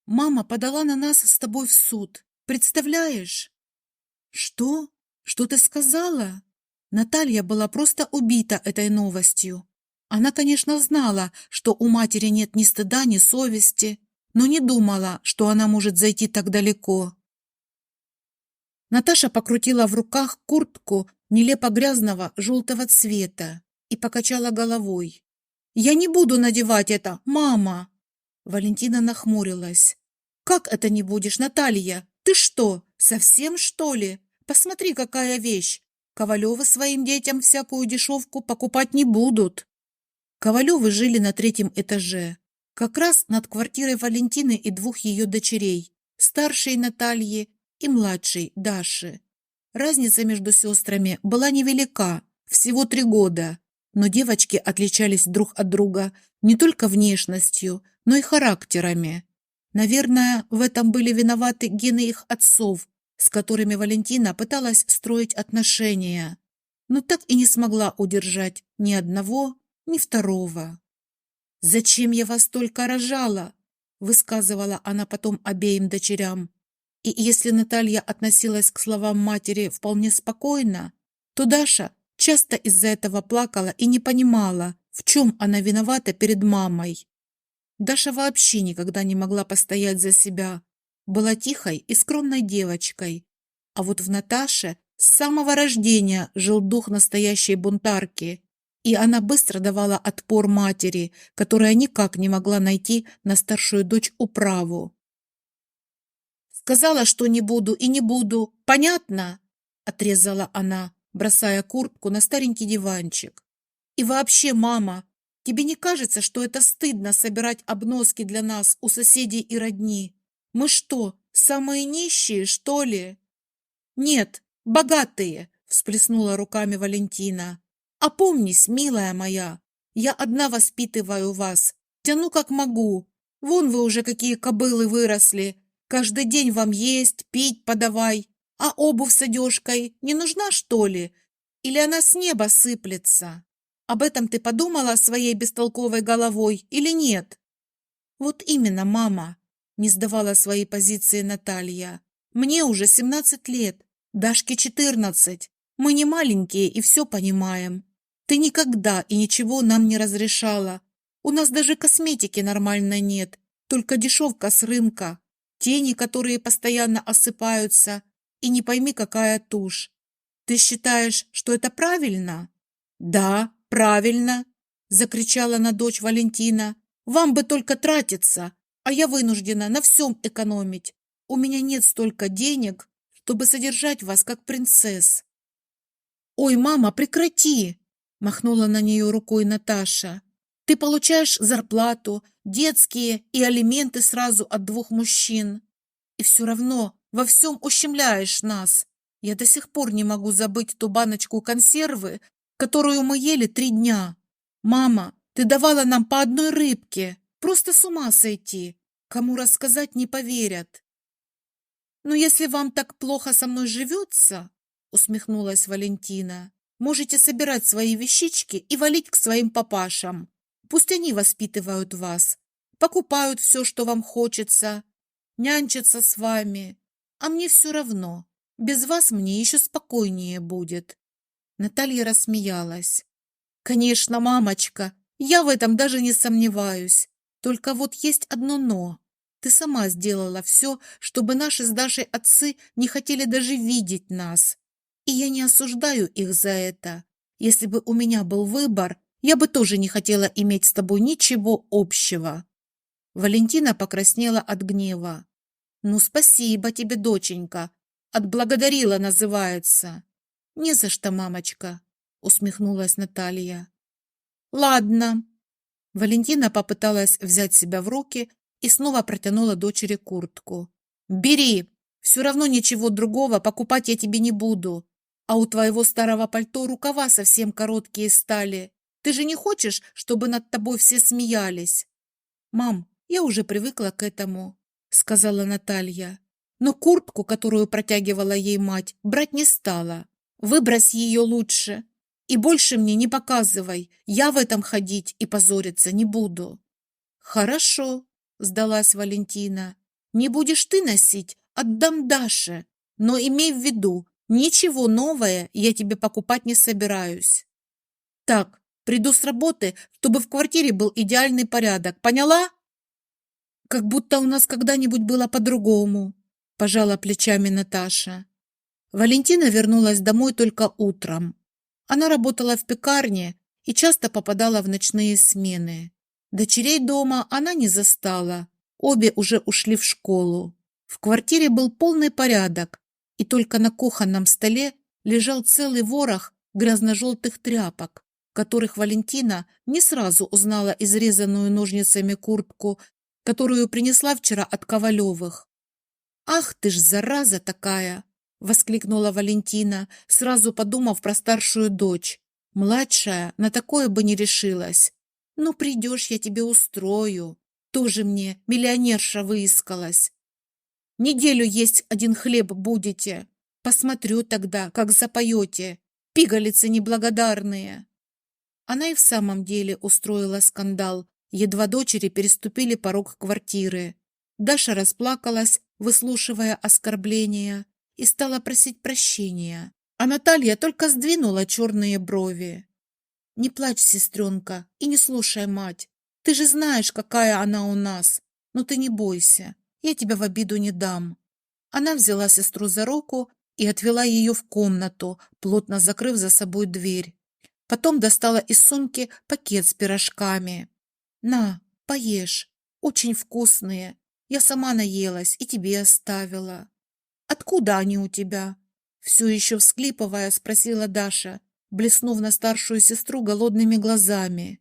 Мама подала на нас с тобой в суд. Представляешь? Что? Что ты сказала? Наталья была просто убита этой новостью. Она, конечно, знала, что у матери нет ни стыда, ни совести, но не думала, что она может зайти так далеко. Наташа покрутила в руках куртку нелепо грязного желтого цвета и покачала головой. «Я не буду надевать это, мама!» Валентина нахмурилась. «Как это не будешь, Наталья? Ты что, совсем что ли? Посмотри, какая вещь! Ковалевы своим детям всякую дешевку покупать не будут». Ковалевы жили на третьем этаже, как раз над квартирой Валентины и двух ее дочерей, старшей Натальи и младшей Даши. Разница между сестрами была невелика, всего 3 года, но девочки отличались друг от друга не только внешностью, но и характерами. Наверное, в этом были виноваты гены их отцов, с которыми Валентина пыталась строить отношения, но так и не смогла удержать ни одного, ни второго. «Зачем я вас только рожала?» — высказывала она потом обеим дочерям. И если Наталья относилась к словам матери вполне спокойно, то Даша часто из-за этого плакала и не понимала, в чем она виновата перед мамой. Даша вообще никогда не могла постоять за себя, была тихой и скромной девочкой. А вот в Наташе с самого рождения жил дух настоящей бунтарки, и она быстро давала отпор матери, которая никак не могла найти на старшую дочь управу. «Сказала, что не буду и не буду, понятно?» — отрезала она, бросая куртку на старенький диванчик. «И вообще, мама, тебе не кажется, что это стыдно собирать обноски для нас у соседей и родни? Мы что, самые нищие, что ли?» «Нет, богатые!» — всплеснула руками Валентина. «Опомнись, милая моя, я одна воспитываю вас, тяну как могу. Вон вы уже какие кобылы выросли. Каждый день вам есть, пить подавай. А обувь с одежкой не нужна, что ли? Или она с неба сыплется? Об этом ты подумала своей бестолковой головой или нет?» «Вот именно, мама», — не сдавала свои позиции Наталья. «Мне уже 17 лет, Дашке 14. Мы не маленькие и все понимаем. Ты никогда и ничего нам не разрешала. У нас даже косметики нормальной нет, только дешевка с рынка, тени, которые постоянно осыпаются, и не пойми, какая тушь. Ты считаешь, что это правильно?» «Да, правильно», — закричала на дочь Валентина. «Вам бы только тратиться, а я вынуждена на всем экономить. У меня нет столько денег, чтобы содержать вас как принцесс». «Ой, мама, прекрати!» — махнула на нее рукой Наташа. «Ты получаешь зарплату, детские и алименты сразу от 2 мужчин. И все равно во всем ущемляешь нас. Я до сих пор не могу забыть ту баночку консервы, которую мы ели 3 дня. Мама, ты давала нам по одной рыбке. Просто с ума сойти. Кому рассказать не поверят». «Ну, если вам так плохо со мной живется, — усмехнулась Валентина, — можете собирать свои вещички и валить к своим папашам. Пусть они воспитывают вас, покупают все, что вам хочется, нянчатся с вами. А мне все равно. Без вас мне еще спокойнее будет». Наталья рассмеялась. «Конечно, мамочка, я в этом даже не сомневаюсь. Только вот есть одно «но». Ты сама сделала все, чтобы наши с Дашей отцы не хотели даже видеть нас. И я не осуждаю их за это. Если бы у меня был выбор, я бы тоже не хотела иметь с тобой ничего общего». Валентина покраснела от гнева. «Ну, спасибо тебе, доченька. Отблагодарила, называется». «Не за что, мамочка», — усмехнулась Наталья. «Ладно». Валентина попыталась взять себя в руки и снова протянула дочери куртку. «Бери, все равно ничего другого покупать я тебе не буду. А у твоего старого пальто рукава совсем короткие стали. Ты же не хочешь, чтобы над тобой все смеялись?» «Мам, я уже привыкла к этому», — сказала Наталья. Но куртку, которую протягивала ей мать, брать не стала. «Выбрось ее лучше. И больше мне не показывай. Я в этом ходить и позориться не буду». «Хорошо», — сдалась Валентина. Не будешь ты носить, отдам Даше. Но имей в виду, ничего новое я тебе покупать не собираюсь. Так, приду с работы, чтобы в квартире был идеальный порядок. Поняла? Как будто у нас когда-нибудь было по-другому, пожала плечами Наташа. Валентина вернулась домой только утром. Она работала в пекарне и часто попадала в ночные смены. Дочерей дома она не застала, обе уже ушли в школу. В квартире был полный порядок, и только на кухонном столе лежал целый ворох грязно-желтых тряпок, в которых Валентина не сразу узнала изрезанную ножницами куртку, которую принесла вчера от Ковалевых. «Ах ты ж, зараза такая!» — воскликнула Валентина, сразу подумав про старшую дочь. Младшая на такое бы не решилась. «Ну, придешь, я тебе устрою. Тоже мне миллионерша выискалась. Неделю есть один хлеб будете. Посмотрю тогда, как запоете. Пигалицы неблагодарные!» Она и в самом деле устроила скандал. Едва дочери переступили порог квартиры. Даша расплакалась, выслушивая оскорбления, и стала просить прощения. А Наталья только сдвинула черные брови. «Не плачь, сестренка, и не слушай мать. Ты же знаешь, какая она у нас. Но ты не бойся, я тебя в обиду не дам». Она взяла сестру за руку и отвела ее в комнату, плотно закрыв за собой дверь. Потом достала из сумки пакет с пирожками. «На, поешь, очень вкусные. Я сама наелась и тебе оставила». «Откуда они у тебя?» Все еще всхлипывая, спросила Даша, блеснув на старшую сестру голодными глазами.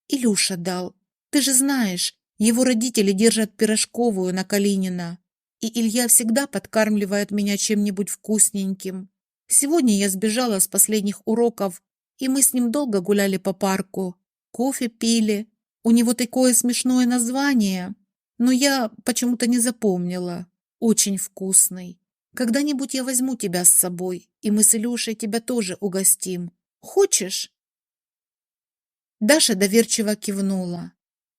«Илюша дал. Ты же знаешь, его родители держат пирожковую на Калинина. И Илья всегда подкармливает меня чем-нибудь вкусненьким. Сегодня я сбежала с последних уроков, и мы с ним долго гуляли по парку. Кофе пили. У него такое смешное название, но я почему-то не запомнила. Очень вкусный. Когда-нибудь я возьму тебя с собой, и мы с Илюшей тебя тоже угостим. Хочешь?» Даша доверчиво кивнула.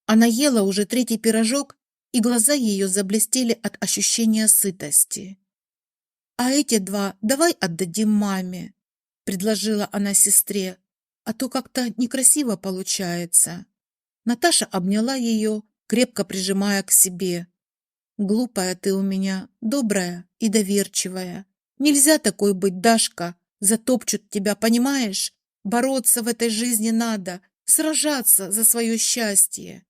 Она ела уже третий пирожок, и глаза ее заблестели от ощущения сытости. «А эти два давай отдадим маме», — предложила она сестре, «а то как-то некрасиво получается». Наташа обняла ее, крепко прижимая к себе. «Глупая ты у меня, добрая и доверчивая. Нельзя такой быть, Дашка, затопчут тебя, понимаешь? Бороться в этой жизни надо, сражаться за свое счастье».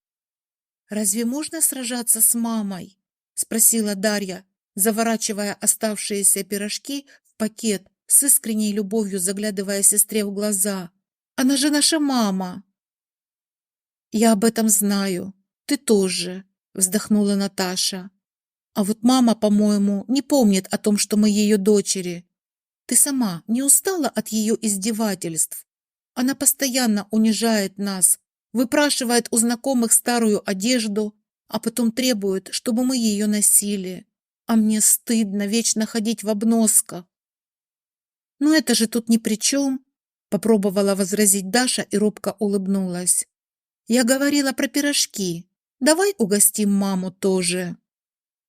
«Разве можно сражаться с мамой?» — спросила Дарья, заворачивая оставшиеся пирожки в пакет, с искренней любовью заглядывая сестре в глаза. «Она же наша мама!» «Я об этом знаю. Ты тоже», — вздохнула Наташа. «А вот мама, по-моему, не помнит о том, что мы ее дочери. Ты сама не устала от ее издевательств? Она постоянно унижает нас, выпрашивает у знакомых старую одежду, а потом требует, чтобы мы ее носили. А мне стыдно вечно ходить в обносках». «Но это же тут ни при чем», — попробовала возразить Даша и робко улыбнулась. «Я говорила про пирожки. Давай угостим маму тоже».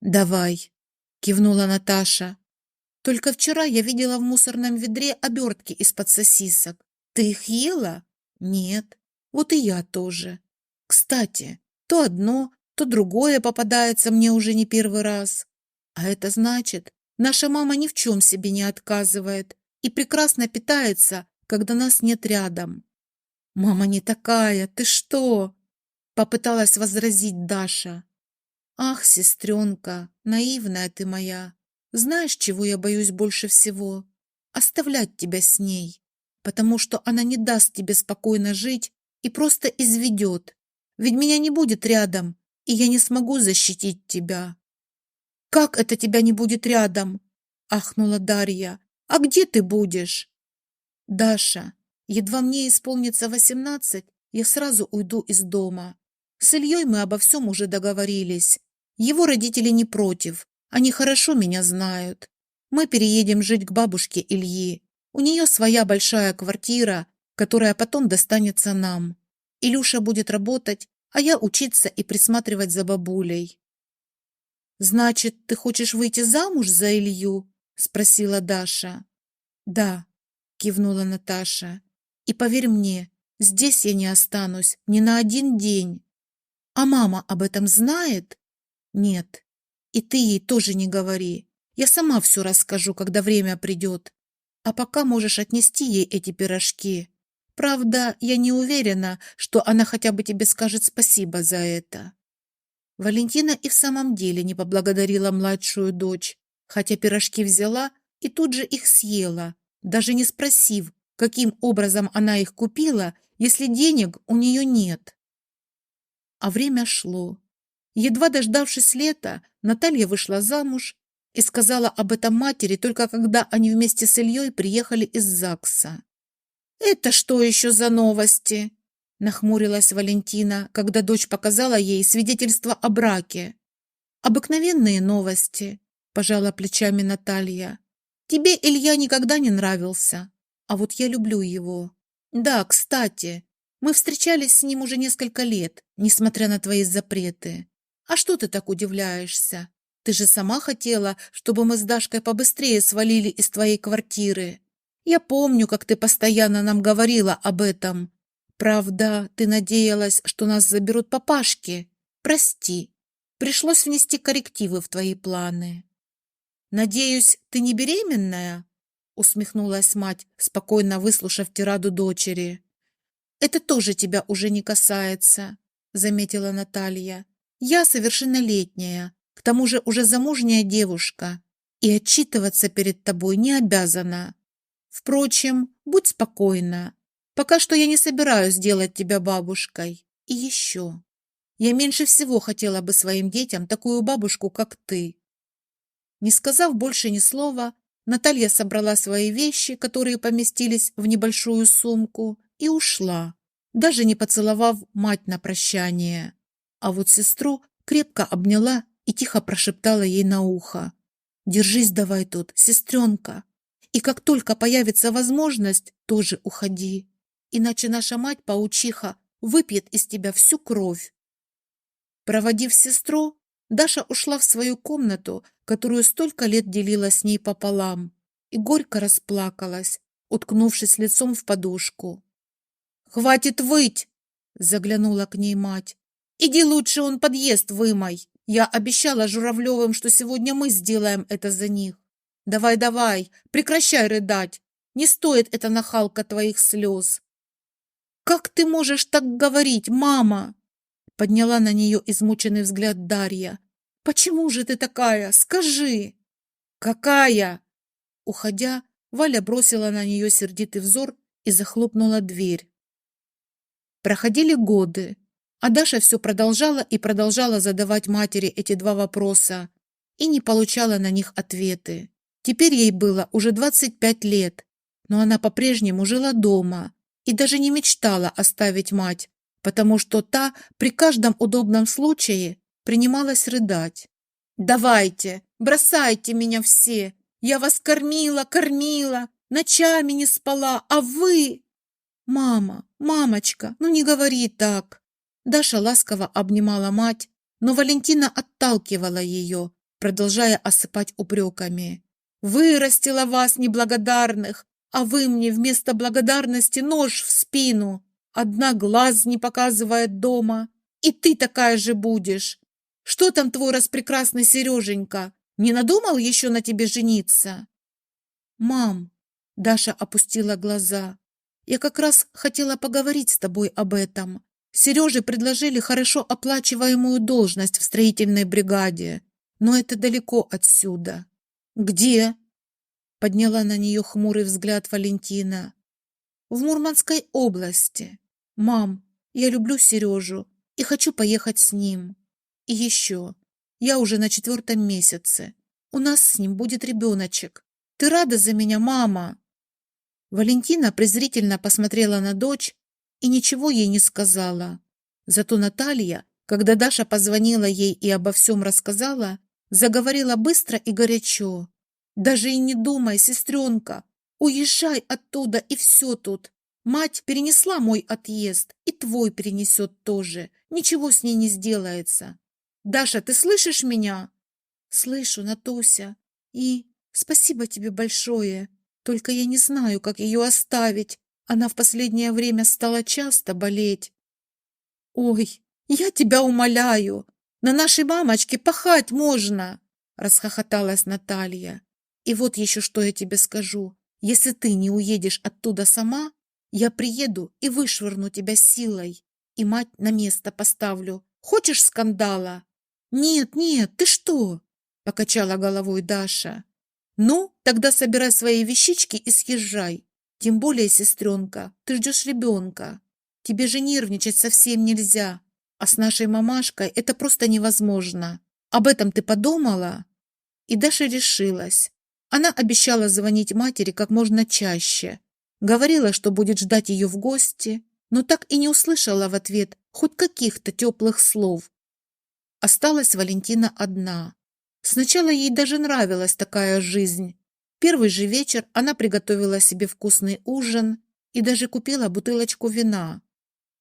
«Давай», — кивнула Наташа. «Только вчера я видела в мусорном ведре обертки из-под сосисок. Ты их ела?» «Нет. Вот и я тоже. Кстати, то одно, то другое попадается мне уже не первый раз. А это значит, наша мама ни в чем себе не отказывает и прекрасно питается, когда нас нет рядом». «Мама не такая, ты что?» — попыталась возразить Даша. «Ах, сестренка, наивная ты моя, знаешь, чего я боюсь больше всего? Оставлять тебя с ней, потому что она не даст тебе спокойно жить и просто изведет, ведь меня не будет рядом, и я не смогу защитить тебя». «Как это тебя не будет рядом?» — ахнула Дарья. «А где ты будешь?» «Даша, едва мне исполнится 18, я сразу уйду из дома. С Ильей мы обо всем уже договорились. Его родители не против, они хорошо меня знают. Мы переедем жить к бабушке Ильи. У нее своя большая квартира, которая потом достанется нам. Илюша будет работать, а я учиться и присматривать за бабулей». «Значит, ты хочешь выйти замуж за Илью?» — спросила Даша. «Да», — кивнула Наташа. «И поверь мне, здесь я не останусь ни на один день. А мама об этом знает?» «Нет. И ты ей тоже не говори. Я сама все расскажу, когда время придет. А пока можешь отнести ей эти пирожки. Правда, я не уверена, что она хотя бы тебе скажет спасибо за это». Валентина и в самом деле не поблагодарила младшую дочь, хотя пирожки взяла и тут же их съела, даже не спросив, каким образом она их купила, если денег у нее нет. А время шло. Едва дождавшись лета, Наталья вышла замуж и сказала об этом матери только когда они вместе с Ильей приехали из ЗАГСа. «Это что еще за новости?» — нахмурилась Валентина, когда дочь показала ей свидетельство о браке. «Обыкновенные новости», — пожала плечами Наталья. «Тебе Илья никогда не нравился, а вот я люблю его. Да, кстати, мы встречались с ним уже несколько лет, несмотря на твои запреты. А что ты так удивляешься? Ты же сама хотела, чтобы мы с Дашкой побыстрее свалили из твоей квартиры. Я помню, как ты постоянно нам говорила об этом. Правда, ты надеялась, что нас заберут папашки. Прости, пришлось внести коррективы в твои планы». «Надеюсь, ты не беременная?» — усмехнулась мать, спокойно выслушав тираду дочери. «Это тоже тебя уже не касается», — заметила Наталья. «Я совершеннолетняя, к тому же уже замужняя девушка, и отчитываться перед тобой не обязана. Впрочем, будь спокойна. Пока что я не собираюсь делать тебя бабушкой. И еще. Я меньше всего хотела бы своим детям такую бабушку, как ты». Не сказав больше ни слова, Наталья собрала свои вещи, которые поместились в небольшую сумку, и ушла, даже не поцеловав мать на прощание. А вот сестру крепко обняла и тихо прошептала ей на ухо: «Держись давай тут, сестренка, и как только появится возможность, тоже уходи, иначе наша мать-паучиха выпьет из тебя всю кровь». Проводив сестру, Даша ушла в свою комнату, которую столько лет делила с ней пополам, и горько расплакалась, уткнувшись лицом в подушку. «Хватит выть!» — заглянула к ней мать. «Иди лучше он подъезд вымой. Я обещала Журавлевым, что сегодня мы сделаем это за них. Давай, давай, прекращай рыдать. Не стоит эта нахалка твоих слез». «Как ты можешь так говорить, мама?» Подняла на нее измученный взгляд Дарья. «Почему же ты такая? Скажи!» «Какая?» Уходя, Валя бросила на нее сердитый взор и захлопнула дверь. Проходили годы, а Даша все продолжала и продолжала задавать матери эти два вопроса и не получала на них ответы. Теперь ей было уже 25 лет, но она по-прежнему жила дома и даже не мечтала оставить мать, потому что та при каждом удобном случае принималась рыдать. «Давайте, бросайте меня все! Я вас кормила, кормила, ночами не спала, а вы...» «Мама, мамочка, ну не говори так!» Даша ласково обнимала мать, но Валентина отталкивала ее, продолжая осыпать упреками. «Вырастила вас, неблагодарных, а вы мне вместо благодарности нож в спину. Одна глаз не показывает дома, и ты такая же будешь. Что там твой распрекрасный Сереженька? Не надумал еще на тебе жениться?» «Мам», — Даша опустила глаза, — «я как раз хотела поговорить с тобой об этом. Сереже предложили хорошо оплачиваемую должность в строительной бригаде, но это далеко отсюда». «Где?» — подняла на нее хмурый взгляд Валентина. «В Мурманской области. Мам, я люблю Сережу и хочу поехать с ним. И еще, я уже на 4-м месяце. У нас с ним будет ребеночек. Ты рада за меня, мама?» Валентина презрительно посмотрела на дочь и ничего ей не сказала. Зато Наталья, когда Даша позвонила ей и обо всем рассказала, заговорила быстро и горячо. «Даже и не думай, сестренка, уезжай оттуда, и все тут. Мать перенесла мой отъезд, и твой перенесет тоже. Ничего с ней не сделается. Даша, ты слышишь меня?» Слышу, Натуся, и спасибо тебе большое. Только я не знаю, как ее оставить. Она в последнее время стала часто болеть. Ой, я тебя умоляю, на нашей мамочке пахать можно, расхохоталась Наталья. И вот еще что я тебе скажу. Если ты не уедешь оттуда сама, я приеду и вышвырну тебя силой. И мать на место поставлю. Хочешь скандала? Нет, нет, ты что? Покачала головой Даша. Ну, тогда собирай свои вещички и съезжай. Тем более, сестренка, ты ждешь ребенка. Тебе же нервничать совсем нельзя. А с нашей мамашкой это просто невозможно. Об этом ты подумала? И Даша решилась. Она обещала звонить матери как можно чаще. Говорила, что будет ждать ее в гости, но так и не услышала в ответ хоть каких-то теплых слов. Осталась Валентина одна. Сначала ей даже нравилась такая жизнь. Первый же вечер она приготовила себе вкусный ужин и даже купила бутылочку вина.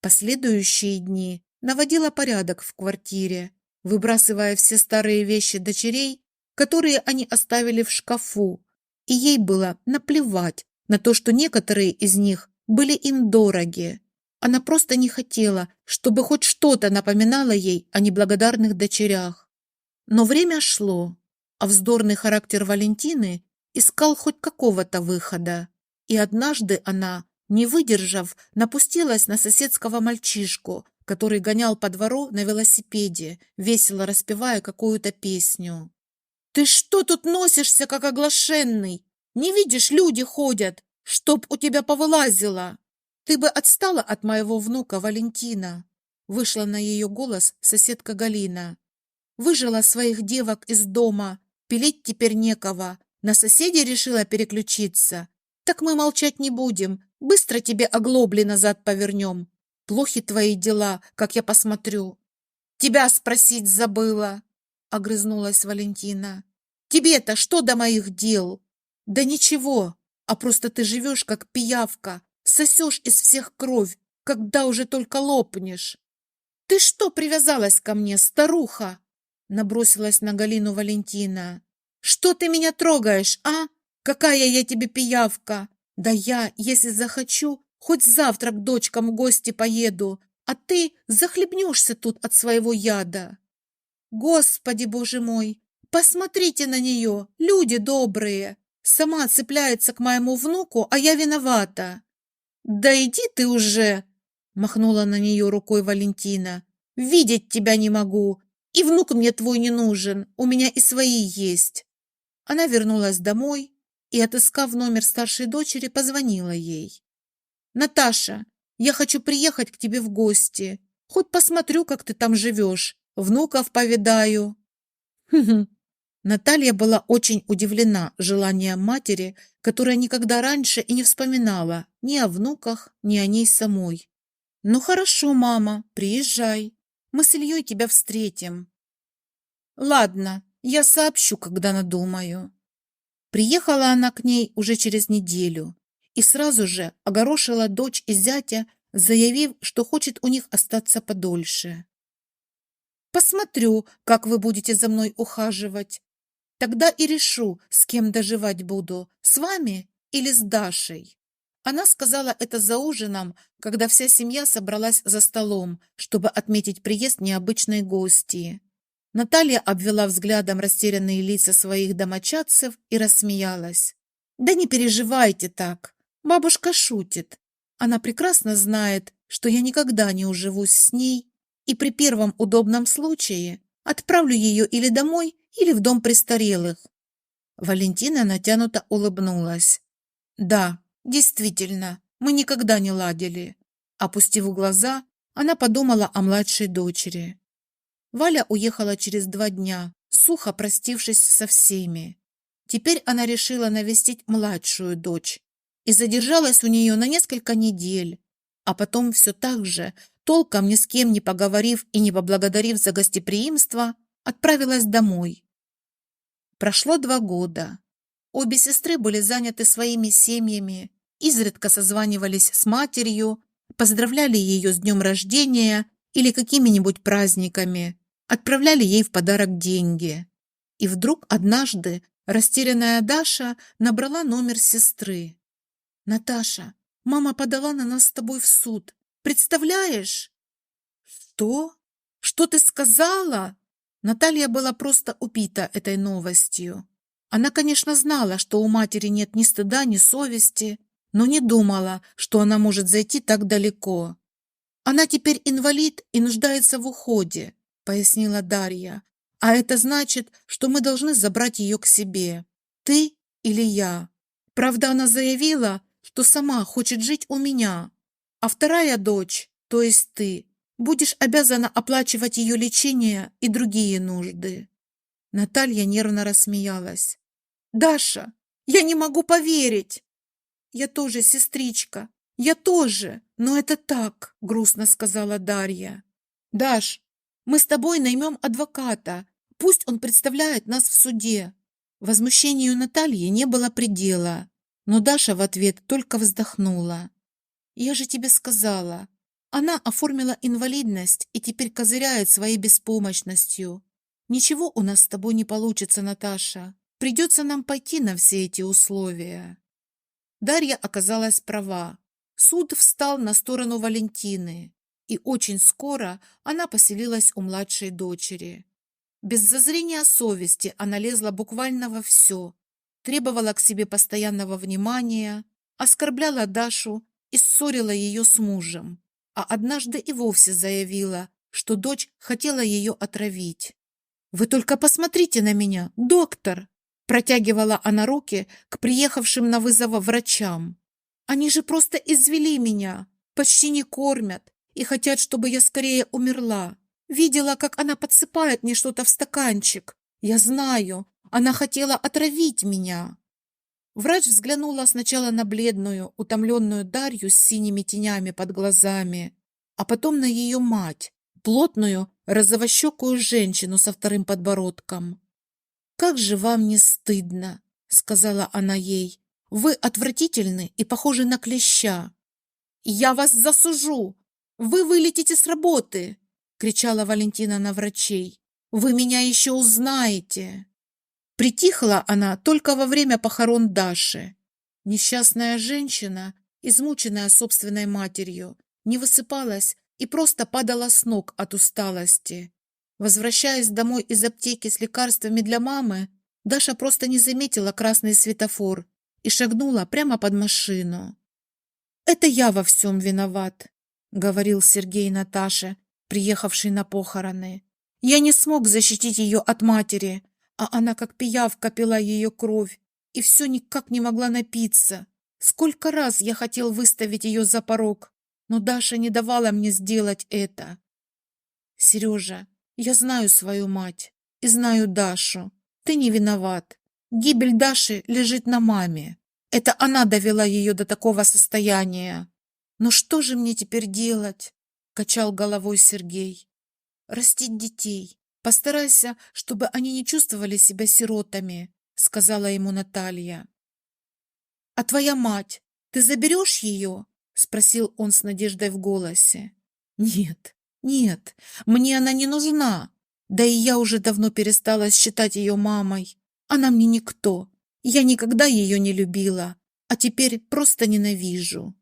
Последующие дни наводила порядок в квартире, выбрасывая все старые вещи дочерей, которые они оставили в шкафу, и ей было наплевать на то, что некоторые из них были им дороги. Она просто не хотела, чтобы хоть что-то напоминало ей о неблагодарных дочерях. Но время шло, а вздорный характер Валентины искал хоть какого-то выхода. И однажды она, не выдержав, напустилась на соседского мальчишку, который гонял по двору на велосипеде, весело распевая какую-то песню. «Ты что тут носишься, как оглашенный? Не видишь, люди ходят, чтоб у тебя повылазило! Ты бы отстала от моего внука Валентина!» Вышла на ее голос соседка Галина. «Выжила своих девок из дома, пилить теперь некого, на соседей решила переключиться. Так мы молчать не будем, быстро тебе оглобли назад повернем. Плохи твои дела, как я посмотрю». «Тебя спросить забыла!» — огрызнулась Валентина. «Тебе-то что до моих дел?» «Да ничего, а просто ты живешь, как пиявка, сосешь из всех кровь, когда уже только лопнешь». «Ты что привязалась ко мне, старуха?» — набросилась на Галину Валентина. «Что ты меня трогаешь, а? Какая я тебе пиявка? Да я, если захочу, хоть завтра к дочкам в гости поеду, а ты захлебнешься тут от своего яда». «Господи, боже мой! Посмотрите на нее, люди добрые! Сама цепляется к моему внуку, а я виновата!» «Да иди ты уже!» — махнула на нее рукой Валентина. «Видеть тебя не могу, и внук мне твой не нужен, у меня и свои есть». Она вернулась домой и, отыскав номер старшей дочери, позвонила ей. «Наташа, я хочу приехать к тебе в гости. Хоть посмотрю, как ты там живешь, внуков повидаю». Хм. Наталья была очень удивлена желанием матери, которая никогда раньше и не вспоминала ни о внуках, ни о ней самой. «Ну хорошо, мама, приезжай. Мы с Ильей тебя встретим». «Ладно, я сообщу, когда надумаю». Приехала она к ней уже через неделю и сразу же огорошила дочь и зятя, заявив, что хочет у них остаться подольше. «Посмотрю, как вы будете за мной ухаживать. Тогда и решу, с кем доживать буду, с вами или с Дашей». Она сказала это за ужином, когда вся семья собралась за столом, чтобы отметить приезд необычной гостьи. Наталья обвела взглядом растерянные лица своих домочадцев и рассмеялась. «Да не переживайте так, бабушка шутит. Она прекрасно знает, что я никогда не уживусь с ней, и при первом удобном случае отправлю ее или домой, или в дом престарелых». Валентина натянуто улыбнулась. «Да, действительно, мы никогда не ладили». Опустив глаза, она подумала о младшей дочери. Валя уехала через 2 дня, сухо простившись со всеми. Теперь она решила навестить младшую дочь и задержалась у нее на несколько недель, а потом все так же, толком ни с кем не поговорив и не поблагодарив за гостеприимство, отправилась домой. Прошло 2 года. Обе сестры были заняты своими семьями, изредка созванивались с матерью, поздравляли ее с днем рождения или какими-нибудь праздниками, отправляли ей в подарок деньги. И вдруг однажды растерянная Даша набрала номер сестры. «Наташа, мама подала на нас с тобой в суд. Представляешь?» «Что? Что ты сказала?» Наталья была просто убита этой новостью. Она, конечно, знала, что у матери нет ни стыда, ни совести, но не думала, что она может зайти так далеко. «Она теперь инвалид и нуждается в уходе», — пояснила Дарья. «А это значит, что мы должны забрать ее к себе. Ты или я. Правда, она заявила, что сама хочет жить у меня. А вторая дочь, то есть ты, будешь обязана оплачивать ее лечение и другие нужды». Наталья нервно рассмеялась. «Даша, я не могу поверить!» «Я тоже, сестричка, я тоже, но это так», — грустно сказала Дарья. «Даш, мы с тобой наймем адвоката, пусть он представляет нас в суде». Возмущению Натальи не было предела, но Даша в ответ только вздохнула. «Я же тебе сказала, она оформила инвалидность и теперь козыряет своей беспомощностью. Ничего у нас с тобой не получится, Наташа. Придется нам пойти на все эти условия». Дарья оказалась права. Суд встал на сторону Валентины, и очень скоро она поселилась у младшей дочери. Без зазрения совести она лезла буквально во все, требовала к себе постоянного внимания, оскорбляла Дашу и ссорила ее с мужем, а однажды и вовсе заявила, что дочь хотела ее отравить. «Вы только посмотрите на меня, доктор!» Протягивала она руки к приехавшим на вызов врачам. «Они же просто извели меня, почти не кормят и хотят, чтобы я скорее умерла. Видела, как она подсыпает мне что-то в стаканчик. Я знаю, она хотела отравить меня». Врач взглянула сначала на бледную, утомленную Дарью с синими тенями под глазами, а потом на ее мать, плотную, розовощекую женщину со вторым подбородком. «Как же вам не стыдно?» — сказала она ей. «Вы отвратительны и похожи на клеща». «Я вас засужу! Вы вылетите с работы!» — кричала Валентина на врачей. «Вы меня еще узнаете!» Притихла она только во время похорон Даши. Несчастная женщина, измученная собственной матерью, не высыпалась и просто падала с ног от усталости. Возвращаясь домой из аптеки с лекарствами для мамы, Даша просто не заметила красный светофор и шагнула прямо под машину. «Это я во всем виноват», — говорил Сергей Наташе, приехавший на похороны. «Я не смог защитить ее от матери, а она как пиявка пила ее кровь и все никак не могла напиться. Сколько раз я хотел выставить ее за порог, но Даша не давала мне сделать это. Сережа, я знаю свою мать и знаю Дашу. Ты не виноват. Гибель Даши лежит на маме. Это она довела ее до такого состояния. Но что же мне теперь делать?» — качал головой Сергей. «Растить детей. Постарайся, чтобы они не чувствовали себя сиротами», — сказала ему Наталья. «А твоя мать, ты заберешь ее?» — спросил он с надеждой в голосе. «Нет, нет, мне она не нужна. Да и я уже давно перестала считать ее мамой. Она мне никто. Я никогда ее не любила, а теперь просто ненавижу».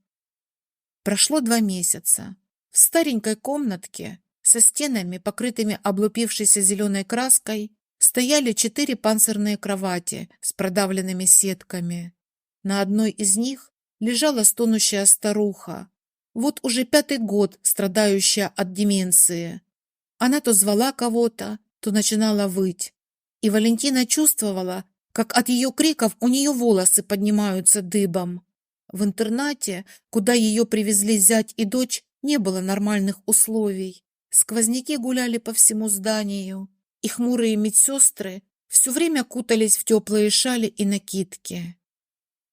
Прошло 2 месяца. В старенькой комнатке со стенами, покрытыми облупившейся зеленой краской, стояли 4 панцирные кровати с продавленными сетками. На одной из них лежала стонущая старуха, вот уже 5-й год страдающая от деменции. Она то звала кого-то, то начинала выть. И Валентина чувствовала, как от ее криков у нее волосы поднимаются дыбом. В интернате, куда ее привезли зять и дочь, не было нормальных условий. Сквозняки гуляли по всему зданию, и хмурые медсестры все время кутались в теплые шали и накидки.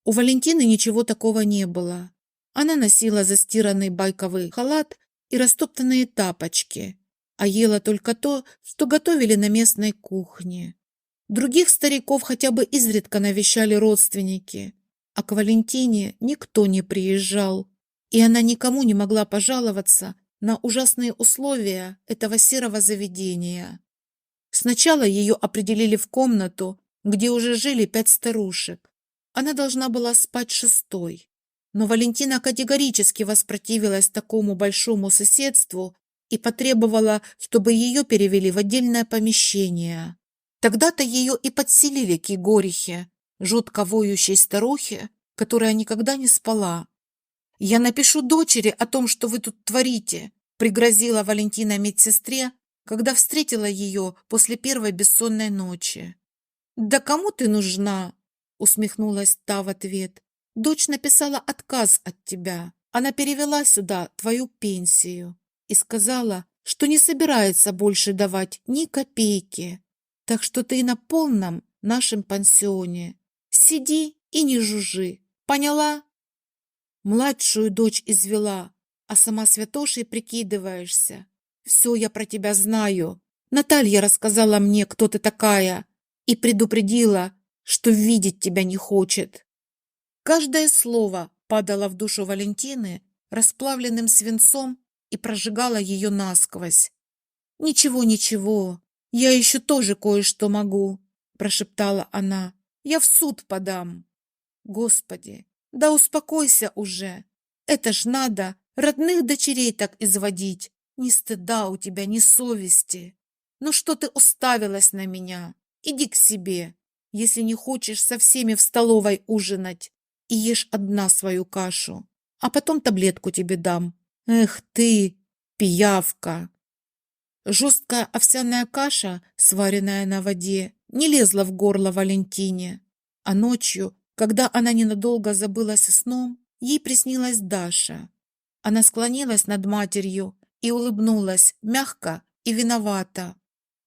У Валентины ничего такого не было. Она носила застиранный байковый халат и растоптанные тапочки, а ела только то, что готовили на местной кухне. Других стариков хотя бы изредка навещали родственники, а к Валентине никто не приезжал, и она никому не могла пожаловаться на ужасные условия этого серого заведения. Сначала ее определили в комнату, где уже жили 5 старушек. Она должна была спать шестой. Но Валентина категорически воспротивилась такому большому соседству и потребовала, чтобы ее перевели в отдельное помещение. Тогда-то ее и подселили к Егорихе, жутко воющей старухе, которая никогда не спала. «Я напишу дочери о том, что вы тут творите», пригрозила Валентина медсестре, когда встретила ее после первой бессонной ночи. «Да кому ты нужна?» усмехнулась та в ответ. «Дочь написала отказ от тебя. Она перевела сюда твою пенсию и сказала, что не собирается больше давать ни копейки. Так что ты на полном нашем пансионе. Сиди и не жужжи. Поняла?» Младшую дочь извела, а сама святошей прикидываешься. Все я про тебя знаю. Наталья рассказала мне, кто ты такая, и предупредила, что видеть тебя не хочет. Каждое слово падало в душу Валентины расплавленным свинцом и прожигало ее насквозь. «Ничего, ничего, я еще тоже кое-что могу», прошептала она. «Я в суд подам». Господи, да успокойся уже. Это ж надо родных дочерей так изводить. Ни стыда у тебя, ни совести. Ну что ты уставилась на меня? Иди к себе, если не хочешь со всеми в столовой ужинать, и ешь одна свою кашу, а потом таблетку тебе дам. Эх ты, пиявка! Жесткая овсяная каша, сваренная на воде, не лезла в горло Валентине, а ночью, когда она ненадолго забылась сном, ей приснилась Даша. Она склонилась над матерью и улыбнулась мягко и виновато.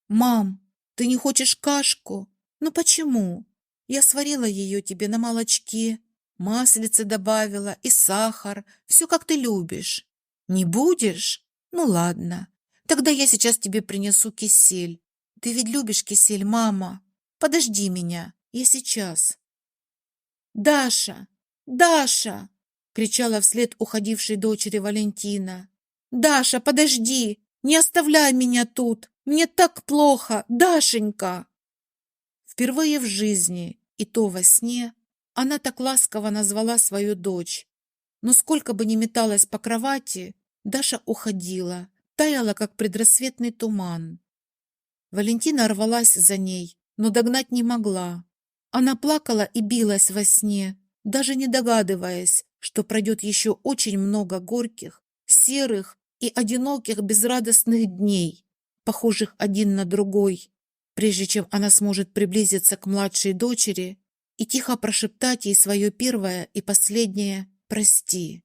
«Мам, ты не хочешь кашку? Ну почему? Я сварила ее тебе на молочке, маслице добавила и сахар, все как ты любишь. Не будешь? Ну ладно, тогда я сейчас тебе принесу кисель. Ты ведь любишь кисель, мама? Подожди меня, я сейчас». «Даша! Даша!» — кричала вслед уходившей дочери Валентина. «Даша, подожди! Не оставляй меня тут! Мне так плохо, Дашенька!» Впервые в жизни, и то во сне, она так ласково назвала свою дочь. Но сколько бы ни металась по кровати, Даша уходила, таяла, как предрассветный туман. Валентина рвалась за ней, но догнать не могла. Она плакала и билась во сне, даже не догадываясь, что пройдет еще очень много горьких, серых и одиноких безрадостных дней, похожих один на другой, прежде чем она сможет приблизиться к младшей дочери и тихо прошептать ей свое первое и последнее «прости».